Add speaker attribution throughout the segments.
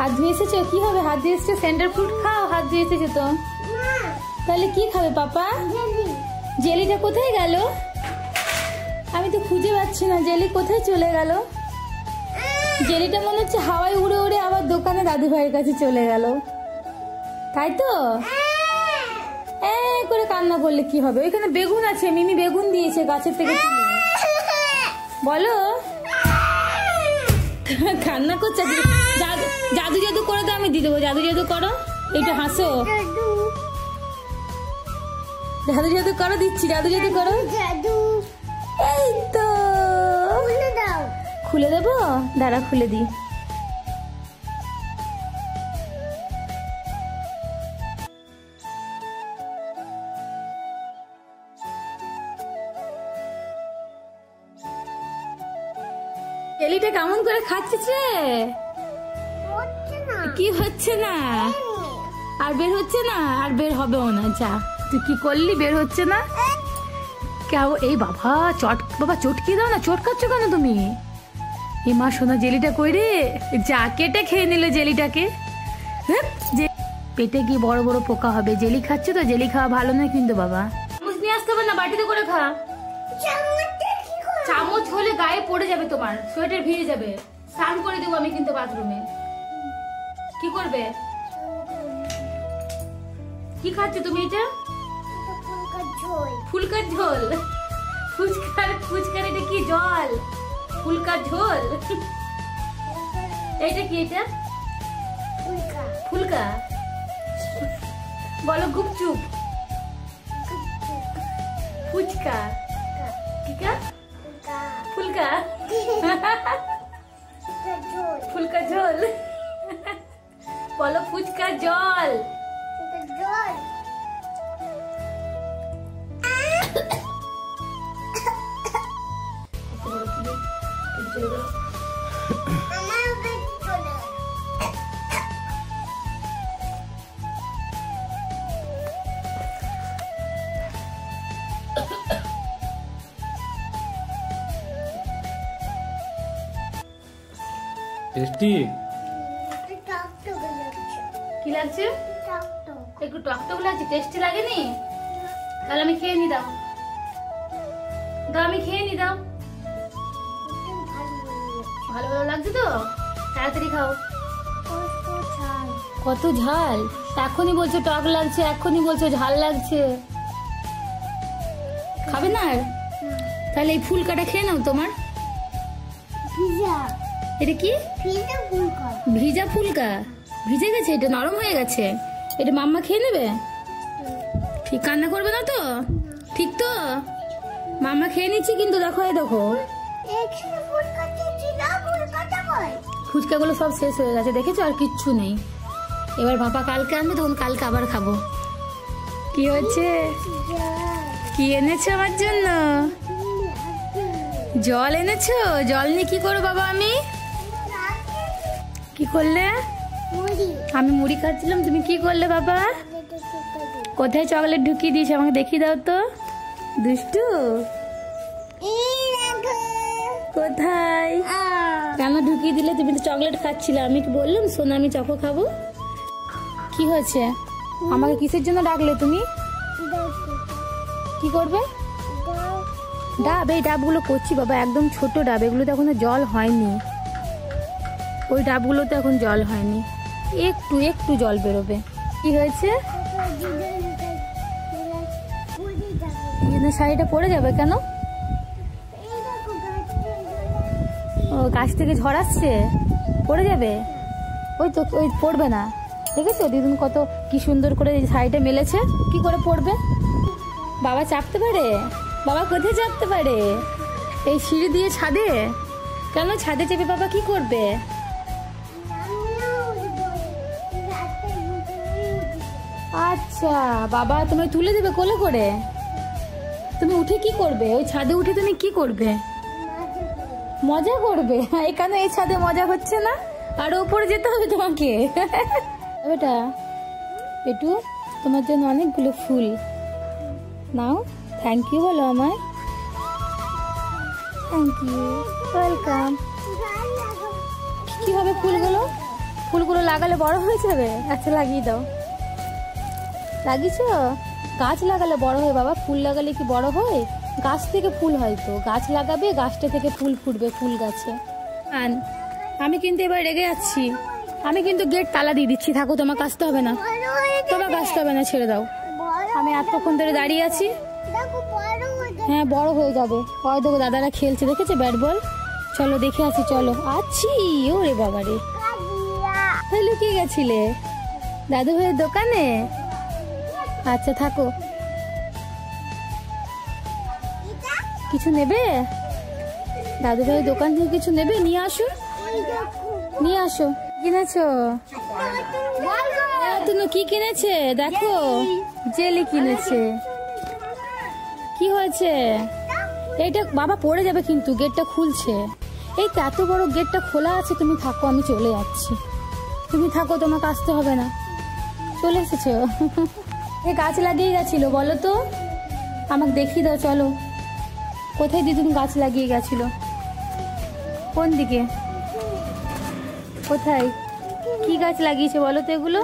Speaker 1: হাত ধুয়ে এসেছো? কি হবে? হাত ধুয়ে এসেছো, সেন্টার ফ্রুট খাও। হাত ধুয়ে এসেছো তো, তাহলে কি খাবে পাপা? জেলিটা কোথায় গেল? আমি তো খুঁজে পাচ্ছি না, জেলি কোথায় চলে গেল? জেলিটা মনে হচ্ছে হাওয়ায় উড়ে উড়ে আবার দোকানে দাদু ভাইয়ের কাছে চলে গেল, তাই তো? করে কান্না করলে কি হবে? ওইখানে বেগুন আছে, মিমি বেগুন দিয়েছে গাছের থেকে তুলে। বলো, কান্না করছে। জাদু জাদু করো তো, আমি দিয়ে দেবো। জাদু জাদু করো, এইটা হাসো। জাদু জাদু করো, দিচ্ছি। জাদু জাদু করো। এই তো খুলে দেবো, দাঁড়া খুলে দিই। জেলিটা কেমন করে খাচ্ছিস রে? কি হচ্ছে না? আর বের হচ্ছে না? আর বের হবেও না। যা, তুই কি করলি? বের হচ্ছে না কেউ? এই বাবা বাবা চটকে দাও না, চটকাচ্ছ কেন তুমি? এ মা সোনা, জেলিটা কই রে? যা, কেটে খেয়ে নিল জেলিটাকে। পেটে কি বড় বড় পোকা হবে? জেলি খাচ্ছে তো, জেলি খাওয়া ভালো নয় কিন্তু বাবা। চামচ নিয়ে আসতে হবে না, বাটিতে করে খা। চামচ হলে গায়ে পড়ে যাবে, তোমার সোয়েটার ভিজে যাবে। স্নান করে দেবো আমি কিন্তু বাথরুমে। কি করবে? কি খাচ্ছ তুমি এটা? ফুলকার ঝোল। ফুচকার এটা কি জল? ফুলকার ঝোল। এইটা কি? এটা ফুলকা। বলো গুপচুপ। ফুচকা। কিকা? ফুলকা। ফুলকা ঝোল। বলো ফুচকা জল।
Speaker 2: টেস্টি।
Speaker 1: কি লাগছে? একটু টকটক লাগছে। টেস্টি লাগেনি? তাহলে আমি খেয়ে নি। দাও দাও, আমি খেয়ে নি। দাও, ভালো ভালো লাগছে তো? তাড়াতাড়ি খাও। কত ঝাল! এখনই বলছো টক লাগছে, এখনই বলছো ঝাল লাগছে। খাবে না আর? তাহলে এই ফুলকাটা খেয়ে নাও। তোমার এটা কি? ভিজা ফুলকা। ভিজে গেছে, এটা নরম হয়ে গেছে। এটা মাম্মা খেয়ে নেবে? ঠিক, কান্না করবে না তো? ঠিক তো? মাম্মা খেয়ে নিচ্ছি কিন্তু। দেখো, এই দেখো ফুচকাগুলো সব শেষ হয়ে গেছে, দেখেছো? আর কিচ্ছু নেই। এবার ভাপা কালকে আনবে, তখন কালকে আবার খাবো। কি হচ্ছে? কি এনেছো আমার জন্য? জল এনেছো? জল নিয়ে কি করো বাবা? আমি কি করলে? আমি মুড়ি খাচ্ছিলাম, তুমি কি করলে বাবা? কোথায় চকলেট ঢুকিয়ে দিয়েছে? আমাকে দেখিয়ে দাও তো, দুষ্টু। কোথায়? কেন ঢুকিয়ে দিলে? তুমি তো চকলেট খাচ্ছিলে। আমি কি বললাম সোনা আমি চকো খাবো? কি হয়েছে? আমাকে কিসের জন্য ডাকলে তুমি? কি করবে? ডাব। এই ডাবগুলো করছি বাবা, একদম ছোট ডাব। এগুলো তো এখনো জল হয়নি। ওই ডাবগুলো তো এখন জল হয়নি, একটু একটু জল বেরোবে। কি হয়েছে? শাড়িটা পড়ে যাবে কেন? ও, গাছ থেকে ঝরাচ্ছে, পড়ে যাবে। ওই তো, ওই পড়বে না। দেখেছো দিদুন কত কি সুন্দর করে শাড়িটা মেলেছে? কি করে পড়বে? বাবা চাপতে পারে? বাবা কোথায় চাপতে পারে? এই সিঁড়ি দিয়ে ছাদে? কেন ছাদে চেপে বাবা কি করবে? আচ্ছা, বাবা তোমায় তুলে দেবে কোলে করে? তুমি উঠে কি করবে? ওই ছাদে উঠে তুমি কি করবে? মজা করবে? এখানে এই ছাদে মজা হচ্ছে না, আর উপরে যেতে হবে তোমাকে। বেটা পেটু, তোমার জন্য অনেকগুলো ফুল নাও। থ্যাংক ইউ বলো আমায়। Thank you, welcome. কি হবে ফুলগুলো? ফুলগুলো লাগালে বড় হয়ে যাবে। আচ্ছা লাগিয়ে দাও। লাগিয়েছো? গাছ লাগালে বড় হয় বাবা, ফুল লাগালে কি বড় হয়? গাছ থেকে ফুল হয় তো, গাছ লাগাবে, গাছটা থেকে ফুল ফুটবে, ফুল গাছে। আমি কিন্তু এবার রেগে যাচ্ছি, আমি কিন্তু গেট তালা দিয়ে দিচ্ছি। থাকো, তোমাকে আসতে হবে না, তোমাকে আসতে হবে না, ছেড়ে দাও। আমি এতক্ষণ ধরে দাঁড়িয়ে আছি। হ্যাঁ বড় হয়ে যাবে। ওই দেখো দাদারা খেলছে, দেখেছে ব্যাট বল। চলো দেখে আসি, চলো। আছি। ওরে বাবা রে, লুকিয়ে গেছিলে দাদু ভাইয়ের দোকানে? আচ্ছা থাকো। কিছু নেবে? দাদু ভাইয়ের দোকান থেকে কিছু নেবে? নিয়ে আসো, নিয়ে আসো। কিনেছো? তুমি কি কিনেছে দেখো? জেলি কিনেছে। কি হয়েছে? এইটা বাবা পড়ে যাবে কিন্তু, গেটটা খুলছে। এই তো এত বড় গেটটা খোলা আছে। তুমি থাকো, আমি চলে যাচ্ছি। তুমি থাকো, তোমাকে আসতে হবে না। চলে এসেছো? এ গাছ লাগিয়ে গেছিল বলো তো, আমাকে দেখিয়ে দাও। চলো, কোথায় দিদুন গাছ লাগিয়ে গেছিল? কোন দিকে? কোথায়? কি গাছ লাগিয়েছে বলো তো? এগুলো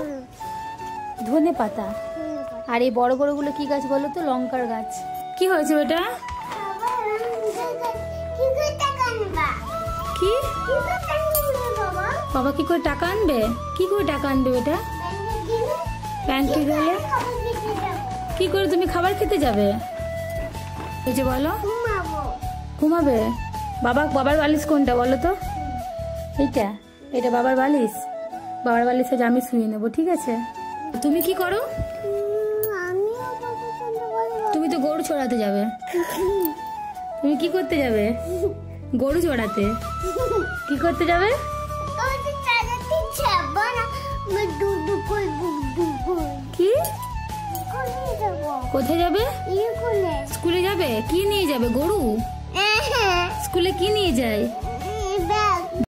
Speaker 1: ধনে পাতা। আর এই বড় বড় গুলো কি গাছ বলো তো? লঙ্কার গাছ। কি হয়েছে বেটা? কি বাবা কি করে টাকা আনবে? কি করে টাকা আনবে বেটা? ব্যাংকে গেলে কি করে? তুমি খাবার খেতে যাবে? ওই যে বলো ঘুমাবে। বাবার বালিশ কোনটা বলো তো? এইটা? এটা বাবার বালিশ? বাবার বালিশে আমি শুয়ে নেবো, ঠিক আছে? তুমি কি করো? তুমি তো গরু চড়াতে যাবে। তুমি কি করতে যাবে? গরু চড়াতে। কি করতে যাবে? কি? কোথায় যাবে? স্কুলে যাবে। কি নিয়ে যাবে? গরু? স্কুলে কি নিয়ে যায়?